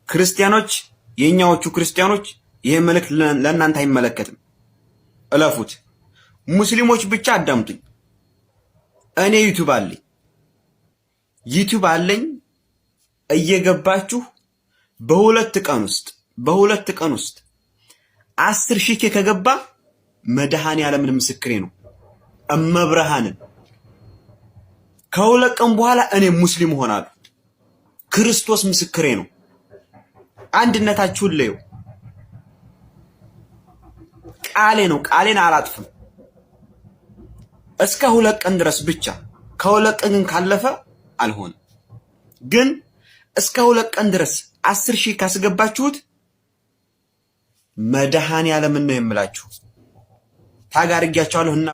ክርስቲያኖች የኛዎቹ ክርስቲያኖች ይሄ መልእክት ለእናንተ አይመለከትም፣ እለፉት። ሙስሊሞች ብቻ አዳምጡኝ። እኔ ዩቲዩብ አለኝ እየገባችሁ በሁለት ቀን ውስጥ 10,000 ከገባ መድኃኔዓለምን ምስክሬ ነው እመብርሃንን ከሁለት ቀን በኋላ እኔ ሙስሊም ሆናለሁ። ክርስቶስ ምስክሬ ነው። አንድነታችሁን ለዩ። ቃሌ ነው፣ ቃሌን አላጥፍም። እስከ ሁለት ቀን ድረስ ብቻ። ከሁለት ቀን ካለፈ አልሆነም። ግን እስከ ሁለት ቀን ድረስ 10,000 ካስገባችሁት መድኃኔዓለምን ነው የምላችሁ። ታጋርጊያችኋለሁና